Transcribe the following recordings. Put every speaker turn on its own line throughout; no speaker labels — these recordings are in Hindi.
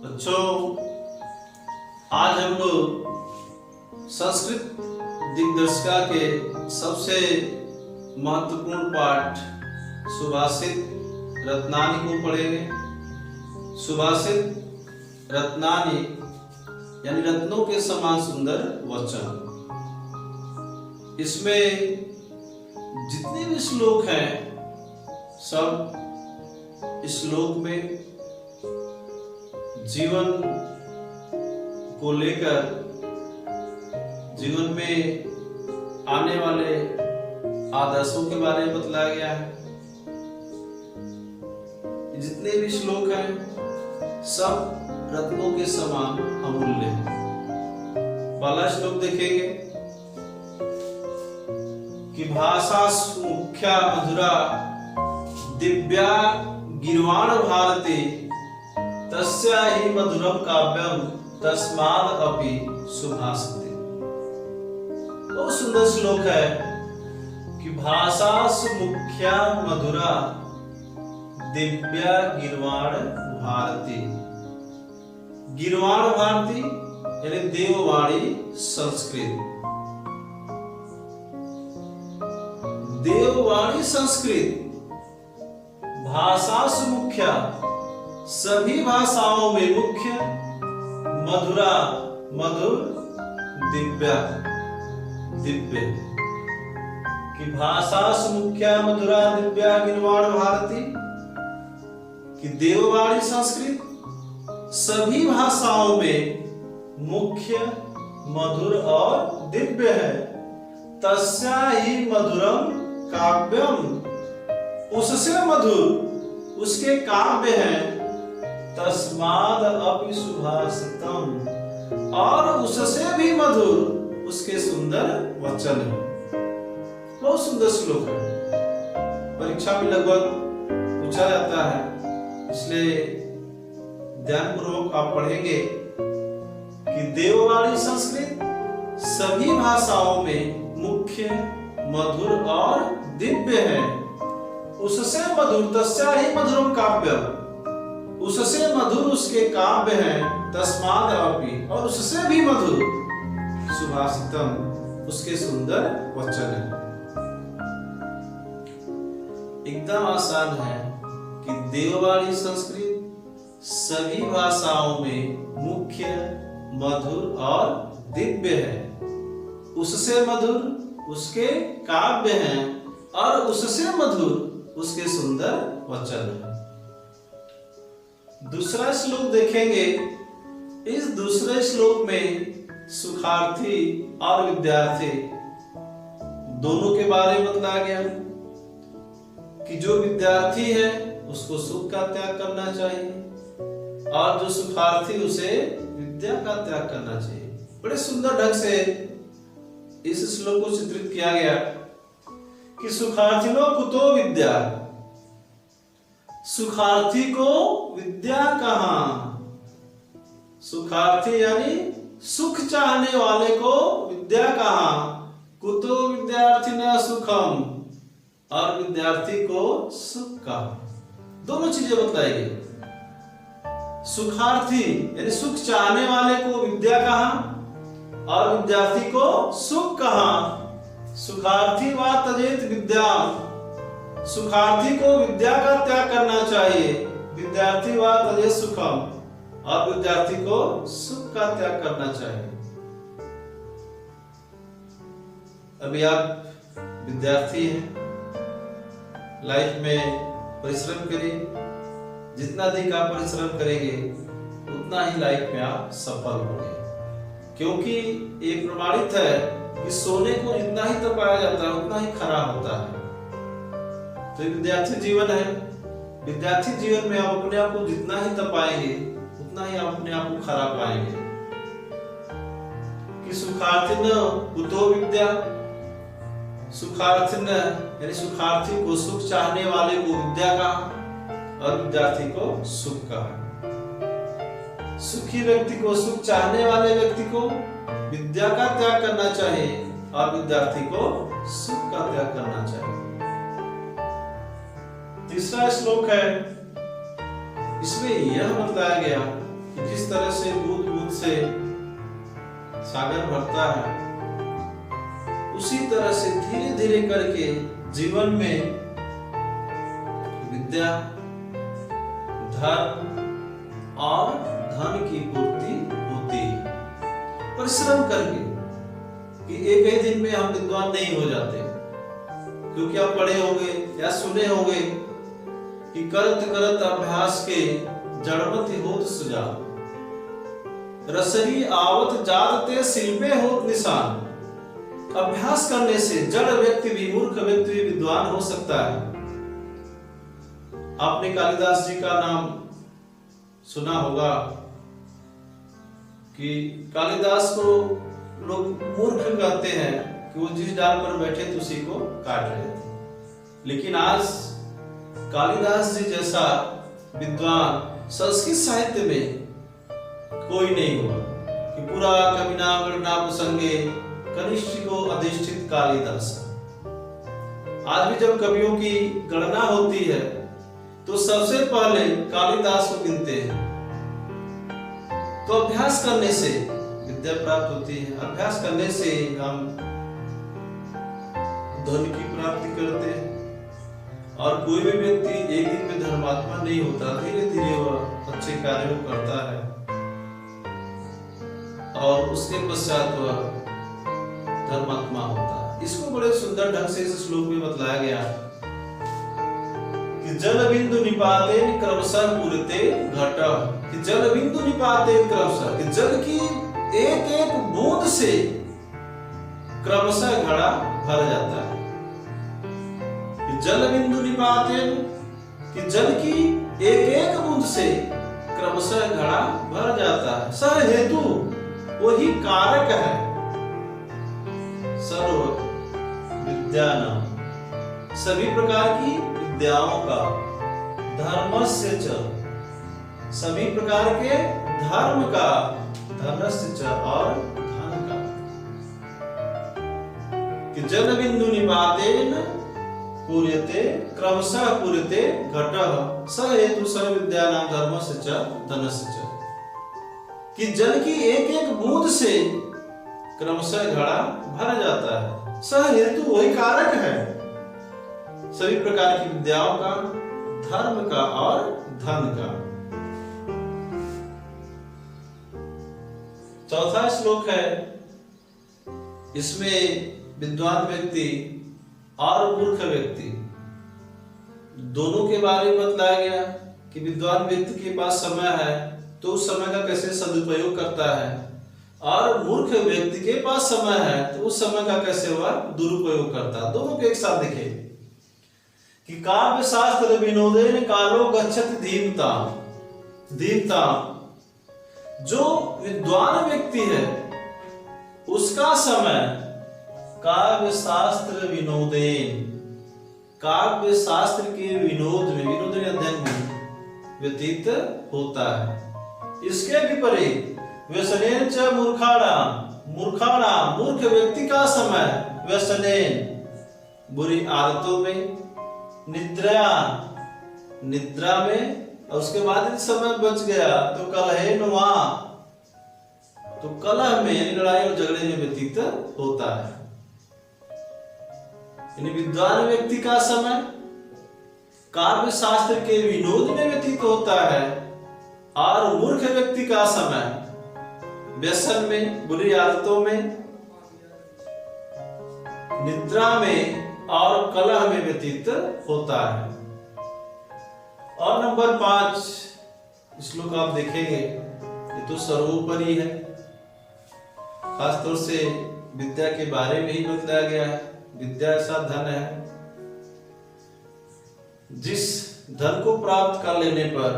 बच्चों, आज हम लोग संस्कृत दिग्दर्शिका के सबसे महत्वपूर्ण पाठ सुभाषित रत्नानी को पढ़ेंगे। सुभाषित रत्नानी यानी रत्नों के समान सुंदर वचन। इसमें जितने भी श्लोक हैं सब श्लोक में जीवन को लेकर, जीवन में आने वाले आदर्शों के बारे में बतलाया गया है। जितने भी श्लोक हैं सब रत्नों के समान अमूल्य हैं। पहला श्लोक देखेंगे कि भाषा मुख्या मधुरा दिव्या गीर्वाण भारती तस्या ही मधुरम काव्यम तस्माद् अपि सुभाषिते। बहुत सुंदर श्लोक है कि भाषा मुख्या मधुरा दिव्या गीर्वाण भारती। गीर्वाण भारती यानी देववाणी संस्कृत। देववाणी संस्कृत भाषा मुख्या, सभी भाषाओं में मुख्य, मधुरा मधुर, दिव्या दिव्य। कि भाषा मुख्या मधुरा दिव्या गीर्वाण भारती, कि देववाणी संस्कृत सभी भाषाओं में मुख्य, मधुर और दिव्य है। तस्या ही मधुरम काव्यम, उससे मधुर उसके काव्य हैं। तस्माद् अपि सुभाषितम, और उससे भी मधुर उसके सुंदर वचन है। बहुत सुंदर श्लोक है, परीक्षा में लगभग पूछा जाता है, इसलिए ध्यानपूर्वक आप पढ़ेंगे कि देववाणी संस्कृत सभी भाषाओं में मुख्य, मधुर और दिव्य है। उससे मधुर, तस्या ही मधुरम काव्यम, उससे मधुर उसके काव्य हैं। तस्माद् अपि, और उससे भी मधुर सुभाषितम, उसके सुंदर वचन है। एकदम आसान है कि देववाणी संस्कृत सभी भाषाओं में मुख्य, मधुर और दिव्य है। उससे मधुर उसके काव्य हैं और उससे मधुर उसके सुंदर वचन है। दूसरा श्लोक देखेंगे। इस दूसरे श्लोक में सुखार्थी और विद्यार्थी दोनों के बारे में बताया गया कि जो विद्यार्थी है उसको सुख का त्याग करना चाहिए और जो सुखार्थी उसे विद्या का त्याग करना चाहिए। बड़े सुंदर ढंग से इस श्लोक को चित्रित किया गया कि सुखार्थिनो कुतो विद्या, सुखार्थी को विद्या कहां। सुखार्थी यानी सुख चाहने वाले को विद्या कहां। कुतो विद्यार्थी न सुखम, और विद्यार्थी को सुख कहां। दोनों चीजें बताई गई। सुखार्थी यानी सुख चाहने वाले को विद्या कहां और विद्यार्थी को सुख कहां। सुखार्थी वा तजेत विद्या, सुखार्थी को विद्या का त्याग करना चाहिए। विद्यार्थी वा तजेत सुखम, और विद्यार्थी को सुख का त्याग करना चाहिए। अभी आप विद्यार्थी हैं, लाइफ में परिश्रम करिए। जितना अधिक आप परिश्रम करेंगे उतना ही लाइफ में आप सफल होंगे, क्योंकि ये प्रमाणित है कि सोने को जितना ही तपाया जाता है उतना ही खराब होता है। तो विद्यार्थी जीवन है। विद्यार्थी जीवन में आप अपने आप को जितना ही तपाएंगे उतना ही आप अपने आप को खरा पाएंगे। कि सुखार्थिन कुतो विद्या, सुखार्थिन यानी सुखार्थी को, सुख चाहने वाले को विद्या का और विद्यार्थी को सुख का। सुखी व्यक्ति को, सुख चाहने वाले व्यक्ति को विद्या का त्याग करना चाहिए और विद्यार्थी को सुख का त्याग करना चाहिए। तीसरा श्लोक है, इसमें यह बताया गया कि जिस तरह से बूंद बूंद से सागर भरता है, उसी तरह से धीरे धीरे करके जीवन में विद्या, धर्म और धन की पूर्ति होती है। परिश्रम करके, कि एक ही दिन में हम विद्वान नहीं हो जाते, क्योंकि आप पढ़े होंगे या सुने होंगे कि करत करत अभ्यास के जड़मति होत सुजान, रसरी आवत जाते शिल्पे होत निशान। अभ्यास करने से जड़ व्यक्ति भी, मूर्ख व्यक्ति भी विद्वान हो सकता है। आपने कालिदास जी का नाम सुना होगा कि कालिदास को लोग मूर्ख कहते हैं कि वो जिस डाल पर बैठे थे उसी को काट रहे थे। लेकिन आज कालिदास जी जैसा विद्वान संस्कृत साहित्य में कोई नहीं हुआ कि पूरा कविना गणना प्रसंगे कनिष्ठ को अधिष्ठित कालिदास। आज भी जब कवियों की गणना होती है तो सबसे पहले कालिदास को गिनते हैं। तो अभ्यास करने से विद्या प्राप्त होती है, अभ्यास करने से हम धन की प्राप्ति करते हैं। और कोई भी व्यक्ति एक दिन में धर्मात्मा नहीं होता, धीरे धीरे वह अच्छे कार्यों को करता है और उसके पश्चात वह धर्मात्मा होता है। इसको बड़े सुंदर ढंग से इस श्लोक में बतलाया गया है कि जल बिंदु निपातेन क्रमशः पूरते घटः, कि जल बिंदु निपातेन क्रमशः, कि जल की एक एक बूंद से क्रमशः घड़ा भर जाता है। कि जल बिंदु निपातेन, कि जल की एक एक बूंद से क्रमशः घड़ा भर जाता है। सह हेतु, वही कारक है सर्व विद्यानां, सभी प्रकार की विद्याओं का, धर्मस्य च, सभी प्रकार के धर्म का, धनस्य च, और धन का। कि जल बिंदु निपातेन पूर्यते क्रमशः पूर्यते घटः, स हेतु सर्व विद्यानां धर्मस्य च धनस्य च। कि जल की एक एक बूंद से क्रमशः घड़ा भर जाता है। सह हेतु, वही कारक है सभी प्रकार की विद्याओं का, धर्म का और धन का। चौथा श्लोक है, इसमें विद्वान व्यक्ति और मूर्ख व्यक्ति दोनों के बारे में बतलाया गया कि विद्वान व्यक्ति के पास समय है तो उस समय का कैसे सदुपयोग करता है, और मूर्ख व्यक्ति के पास समय है तो उस समय का कैसे वह दुरुपयोग करता है। दोनों को एक साथ देखे कि काव्य शास्त्र विनोदेन कालो गच्छति धीमताम्, धीमताम्, जो विद्वान व्यक्ति है उसका समय काव्य शास्त्र विनोदेन, काव्य शास्त्र के विनोद में, विनोद अध्ययन में व्यतीत होता है। इसके विपरीत व्यसनेन च मूर्खाणाम, मूर्खाणाम, मूर्ख व्यक्ति का समय व्यसनेन, बुरी आदतों में, निद्रा, निद्रा में, और उसके बाद यदि समय बच गया तो कलहेनुवा, तो कलह में यानी लड़ाई और झगड़े में व्यतीत होता है। यानी विद्वान व्यक्ति का समय काव्य शास्त्र के विनोद में व्यतीत होता है, और मूर्ख व्यक्ति का समय व्यसन में, बुरी आदतों में, निद्रा में और कलह में व्यतीत होता है। और नंबर 5 श्लोक आप देखेंगे, ये तो सर्वोपरि है, खासतौर से विद्या के बारे में ही बतलाया गया है। विद्या ऐसा धन है जिस धन को प्राप्त कर लेने पर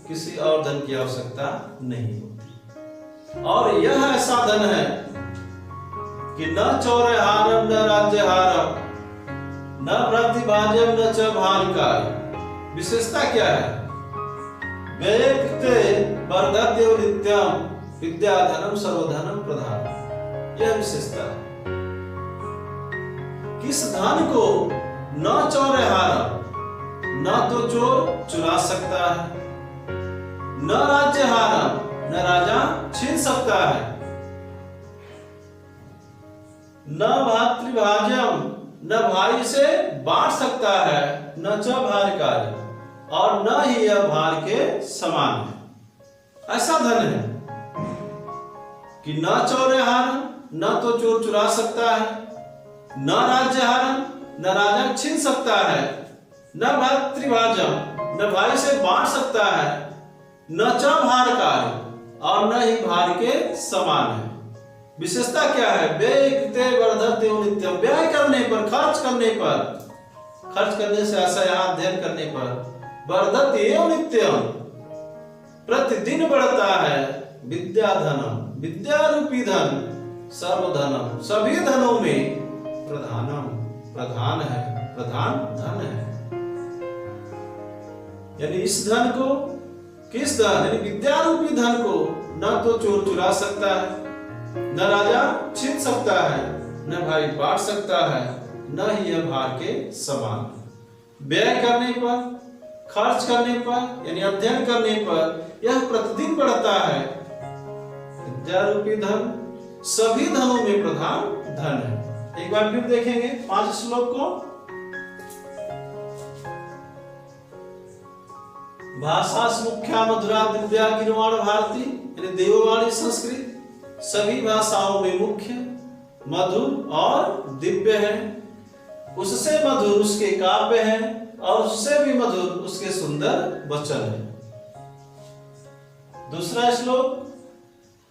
किसी और धन की आवश्यकता नहीं होती, और यह ऐसा धन है कि न चौरहारम न राज्यहारम न प्रतिभाज्यम न च भारिकाय। विशेषता क्या है? व्यक्ते वर्धते नित्यम विद्याधनम सर्वधनम प्रधान, यह विशेषता है। किस धन को न चौरहारम, न तो चोर चुरा सकता है, न राज्यहारम, न सकता है। न भातृभाज्यम, न भाई से बांट सकता है, न च भार कार्य, और न ही यह भार के समान है। ऐसा धन है कि न चौर्यहारम, न तो चोर चुरा सकता है, न राज्यहारम, न राजा छीन सकता है, न भातृभाज्यम, न भाई से बांट सकता है, न च भार कार्य, और न ही भार के समान है। विशेषता क्या है? व्यय कृते वर्धते नित्यम, व्यय करने पर, खर्च करने पर, खर्च करने से ऐसा यहाँ अध्ययन करने पर, वर्धते एवं नित्यम, प्रतिदिन बढ़ता है, विद्या धनम, विद्या रूपी धन, सर्वधनम, सभी धनों में प्रधानम, प्रधान है, प्रधान धन है। यानी इस धन को, किस धन, यानी विद्या रूपी धन को न तो चोर चुरा सकता है, न राजा छीन सकता है, न भाई बांट सकता है, न ही यह भार के समान। व्यय करने पर, खर्च करने पर, यानी अध्ययन करने पर यह प्रतिदिन बढ़ता है। विद्या रूपी धन सभी धनों में प्रधान धन है। एक बार फिर देखेंगे 5 श्लोक को। भाषा मुख्या मधुरा दिव्या गिरवाण भारती, यानी देववाणी संस्कृत सभी भाषाओं में मुख्य, मधुर और दिव्य है। उससे मधुर उसके काव्य है, और उससे भी मधुर उसके सुंदर वचन है। दूसरा श्लोक,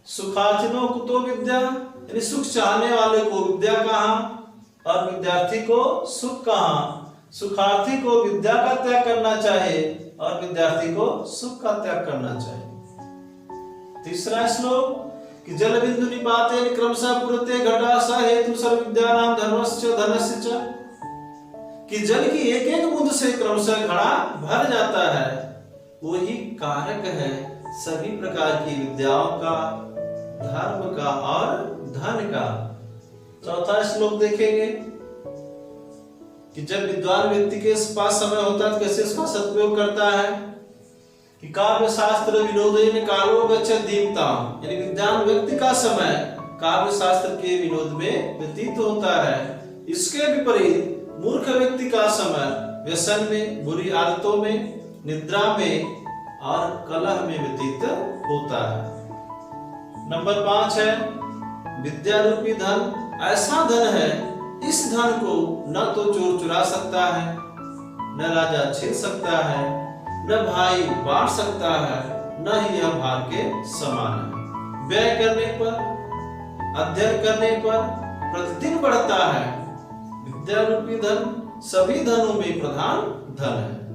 सुखाचिनो कुतो विद्या, यानी सुख चाहने वाले को विद्या कहाँ, और विद्यार्थी को सुख कहाँ। सुखार्थी को विद्या का त्याग करना चाहिए, और विद्यार्थी को सुख का त्याग करना चाहिए। तीसरा श्लोक, कि जल बिंदु निपातेन क्रमशः पुरते घटा स हेतु सर्व विद्यानां धर्मस्य धनस्य च, कि जल की एक एक बूंद से क्रमशः घड़ा भर जाता है, वही कारक है सभी प्रकार की विद्याओं का, धर्म का और धन का। चौथा श्लोक देखेंगे कि जब विद्वान व्यक्ति के पास समय होता है तो कैसे इसका सदुपयोग करता है। कि काव्य शास्त्र विनोदेन कालो गच्छति दीप्ताम, यानी विद्वान व्यक्ति का समय काव्य शास्त्र के विनोद में व्यतीत होता है। इसके विपरीत मूर्ख व्यक्ति का समय व्यसन में, बुरी आदतों में, निद्रा में और कलह में व्यतीत होता है। नंबर 5 है विद्या रूपी धन ऐसा धन है, इस धन को न तो चोर चुरा सकता है, न राजा छीन सकता है, न भाई बांट सकता है, न ही यह भार के समान है। व्यय करने पर, अध्ययन करने पर प्रतिदिन बढ़ता है। विद्या रूपी धन सभी धनों में प्रधान धन है।